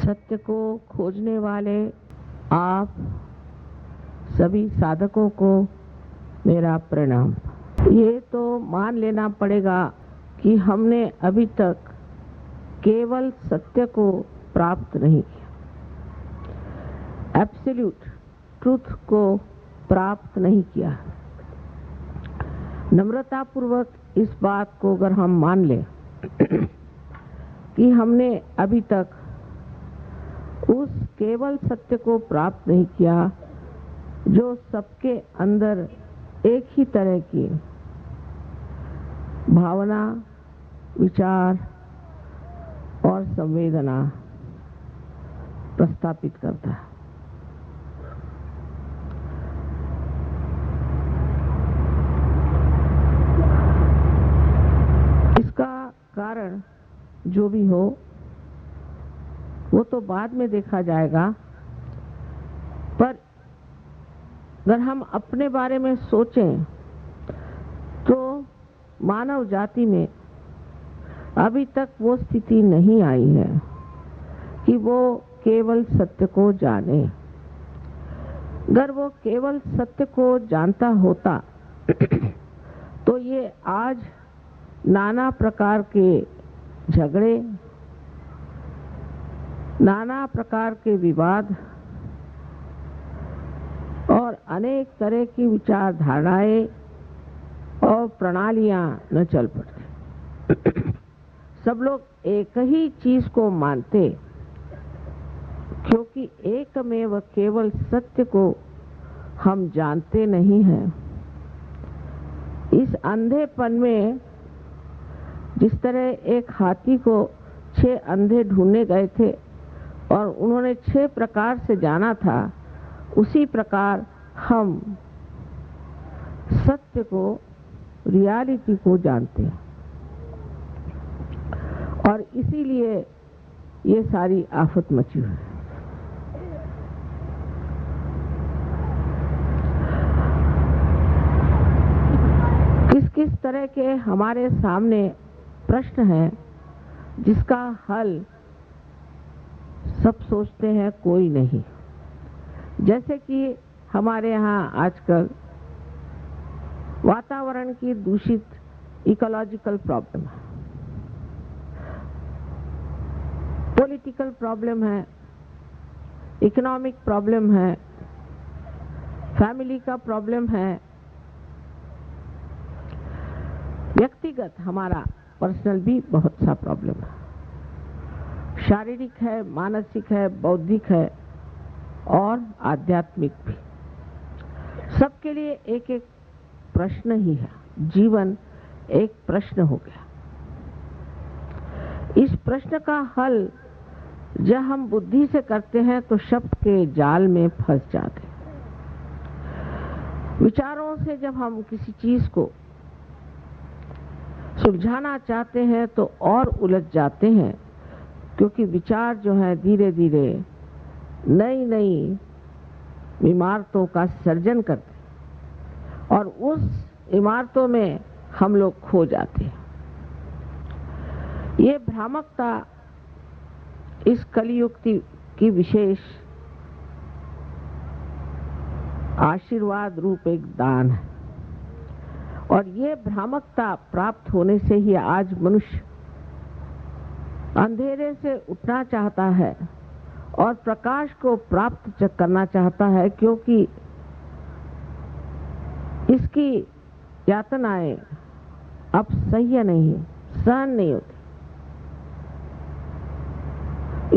सत्य को खोजने वाले आप सभी साधकों को मेरा प्रणाम। ये तो मान लेना पड़ेगा कि हमने अभी तक केवल सत्य को प्राप्त नहीं किया, एब्सोल्यूट ट्रूथ को प्राप्त नहीं किया। नम्रतापूर्वक इस बात को अगर हम मान लें कि हमने अभी तक उस केवल सत्य को प्राप्त नहीं किया जो सबके अंदर एक ही तरह की भावना, विचार और संवेदना प्रस्थापित करता है। इसका कारण जो भी हो वो तो बाद में देखा जाएगा, पर अगर हम अपने बारे में सोचें तो मानव जाति में अभी तक वो स्थिति नहीं आई है कि वो केवल सत्य को जाने। अगर वो केवल सत्य को जानता होता तो ये आज नाना प्रकार के झगड़े, नाना प्रकार के विवाद और अनेक तरह की विचारधाराएं और प्रणालियां न चल पड़ती। सब लोग एक ही चीज को मानते, क्योंकि एकमेव केवल सत्य को हम जानते नहीं हैं। इस अंधेपन में जिस तरह एक हाथी को 6 अंधे ढूंढने गए थे और उन्होंने 6 प्रकार से जाना था, उसी प्रकार हम सत्य को, रियलिटी को जानते हैं और इसीलिए ये सारी आफत मची हुई है। किस किस तरह के हमारे सामने प्रश्न हैं जिसका हल सब सोचते हैं, कोई नहीं। जैसे कि हमारे यहाँ आजकल वातावरण की दूषित इकोलॉजिकल प्रॉब्लम है, पॉलिटिकल प्रॉब्लम है, इकोनॉमिक प्रॉब्लम है, फैमिली का प्रॉब्लम है, व्यक्तिगत हमारा पर्सनल भी बहुत सा प्रॉब्लम है, शारीरिक है, मानसिक है, बौद्धिक है और आध्यात्मिक भी। सबके लिए एक एक प्रश्न ही है। जीवन एक प्रश्न हो गया। इस प्रश्न का हल जब हम बुद्धि से करते हैं तो शब्द के जाल में फंस जाते हैं। विचारों से जब हम किसी चीज को सुलझाना चाहते हैं तो और उलझ जाते हैं, क्योंकि विचार जो है धीरे धीरे नई नई इमारतों का सर्जन करते हैं और उस इमारतों में हम लोग खो जाते हैं। ये भ्रामकता इस कलियुग की विशेष आशीर्वाद रूप एक दान है और ये भ्रामकता प्राप्त होने से ही आज मनुष्य अंधेरे से उठना चाहता है और प्रकाश को प्राप्त करना चाहता है, क्योंकि इसकी यातनाएं अब सह्य नहीं, सहन नहीं होती।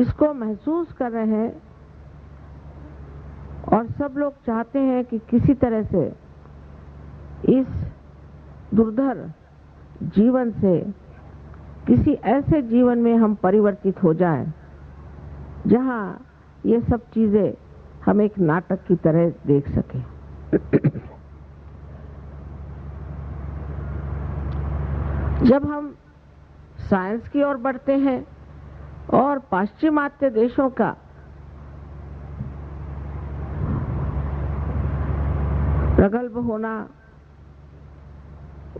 इसको महसूस कर रहे हैं और सब लोग चाहते हैं कि किसी तरह से इस दुर्धर जीवन से किसी ऐसे जीवन में हम परिवर्तित हो जाएं जहां ये सब चीजें हम एक नाटक की तरह देख सकें। जब हम साइंस की ओर बढ़ते हैं और पाश्चिमात्य देशों का प्रगल्भ होना,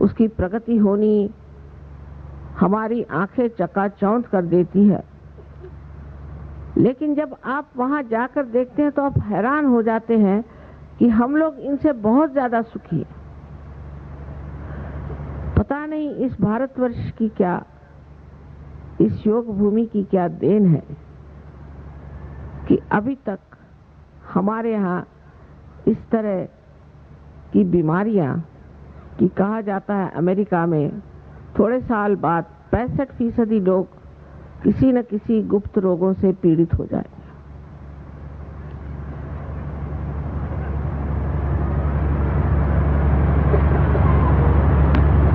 उसकी प्रगति होनी हमारी आंखें चकाचौंध कर देती है, लेकिन जब आप वहां जाकर देखते हैं तो आप हैरान हो जाते हैं कि हम लोग इनसे बहुत ज्यादा सुखी हैं। पता नहीं इस भारतवर्ष की क्या, इस योग भूमि की क्या देन है कि अभी तक हमारे यहाँ इस तरह की बीमारियां, कि कहा जाता है अमेरिका में थोड़े साल बाद 65% लोग किसी न किसी गुप्त रोगों से पीड़ित हो जाएंगे।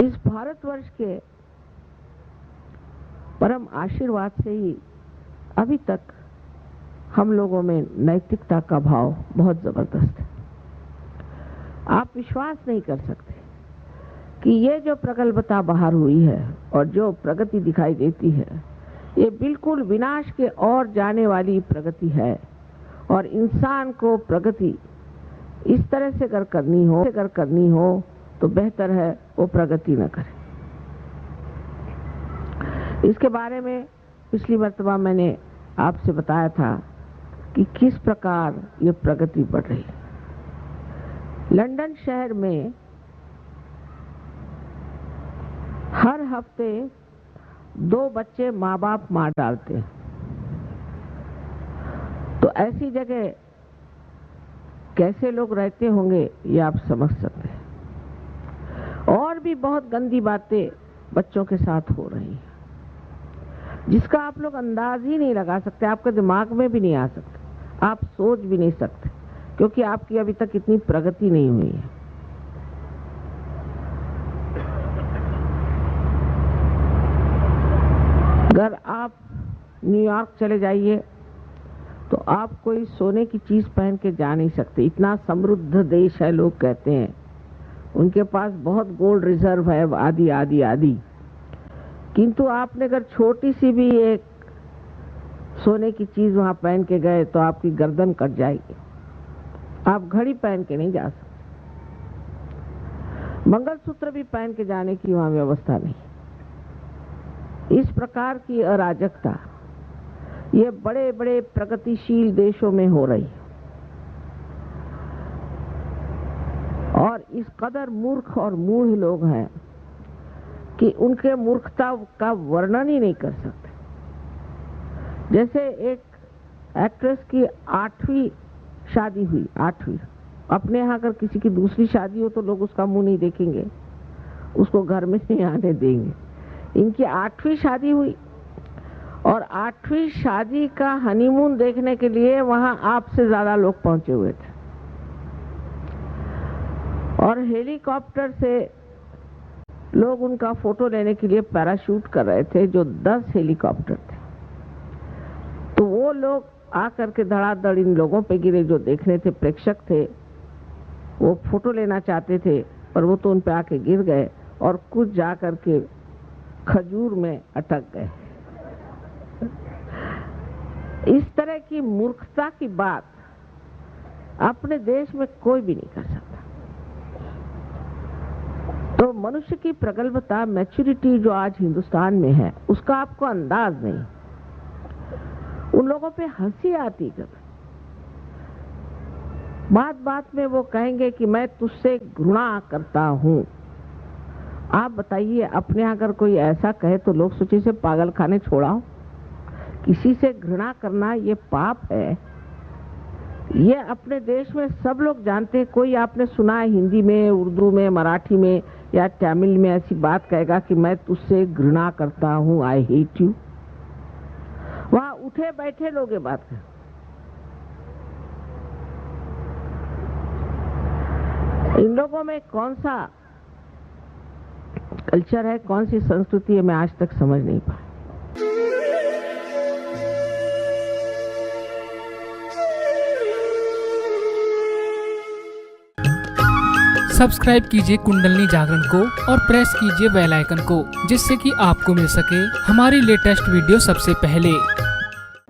इस भारतवर्ष के परम आशीर्वाद से ही अभी तक हम लोगों में नैतिकता का भाव बहुत जबरदस्त है। आप विश्वास नहीं कर सकते कि ये जो प्रगल्भता बाहर हुई है और जो प्रगति दिखाई देती है, ये बिल्कुल विनाश के ओर जाने वाली प्रगति है। और इंसान को प्रगति इस तरह से अगर करनी हो तो बेहतर है वो प्रगति न करे। इसके बारे में पिछली मर्तबा मैंने आपसे बताया था कि किस प्रकार ये प्रगति बढ़ रही है। लंदन शहर में हर हफ्ते 2 बच्चे माँ बाप मार डालते हैं। तो ऐसी जगह कैसे लोग रहते होंगे ये आप समझ सकते हैं। और भी बहुत गंदी बातें बच्चों के साथ हो रही हैं जिसका आप लोग अंदाज ही नहीं लगा सकते, आपके दिमाग में भी नहीं आ सकते, आप सोच भी नहीं सकते, क्योंकि आपकी अभी तक इतनी प्रगति नहीं हुई है। अगर आप न्यूयॉर्क चले जाइए तो आप कोई सोने की चीज पहन के जा नहीं सकते, इतना समृद्ध देश है। लोग कहते हैं उनके पास बहुत गोल्ड रिजर्व है, आदि आदि आदि। किंतु आपने अगर छोटी सी भी एक सोने की चीज वहां पहन के गए तो आपकी गर्दन कट जाएगी। आप घड़ी पहन के नहीं जा सकते, मंगलसूत्र भी पहन के जाने की वहां व्यवस्था नहीं। इस प्रकार की अराजकता ये बड़े बड़े प्रगतिशील देशों में हो रही है। और इस कदर मूर्ख और मूढ़ लोग हैं कि उनके मूर्खता का वर्णन ही नहीं कर सकते। जैसे एक एक्ट्रेस की 8वीं शादी हुई, 8वीं। अपने यहाँ अगर किसी की दूसरी शादी हो तो लोग उसका मुंह नहीं देखेंगे, उसको घर में नहीं आने देंगे। इनकी 8वीं शादी हुई और 8वीं शादी का हनीमून देखने के लिए वहां आपसे ज्यादा लोग पहुंचे हुए थे। और हेलीकॉप्टर से लोग उनका फोटो लेने के लिए पैराशूट कर रहे थे, जो 10 हेलीकॉप्टर थे। तो वो लोग आकर के धड़ाधड़ इन लोगों पे गिरे जो देख रहे थे, प्रेक्षक थे। वो फोटो लेना चाहते थे पर वो तो उन पे आके गिर गए और कुछ जा करके खजूर में अटक गए। इस तरह की मूर्खता की बात अपने देश में कोई भी नहीं कर सकता। तो मनुष्य की प्रगल्भता, मैच्योरिटी जो आज हिंदुस्तान में है, उसका आपको अंदाज नहीं। उन लोगों पे हंसी आती कभी। बात बात में वो कहेंगे कि मैं तुझसे घृणा करता हूं। आप बताइए, अपने अगर कोई ऐसा कहे तो लोग सोचे से पागल खाने छोड़ाओ। किसी से घृणा करना ये पाप है। ये अपने देश में सब लोग जानते हैं। कोई आपने सुना है हिंदी में, उर्दू में, मराठी में या तमिल में ऐसी बात कहेगा कि मैं तुझसे घृणा करता हूं, आई हेट यू? वहां उठे बैठे लोग ये बात करें। इन लोगों में कौन सा कल्चर है, कौन सी संस्कृति है, मैं आज तक समझ नहीं पाया। सब्सक्राइब कीजिए कुंडलनी जागरण को और प्रेस कीजिए बेल आइकन को, जिससे कि आपको मिल सके हमारी लेटेस्ट वीडियो सबसे पहले।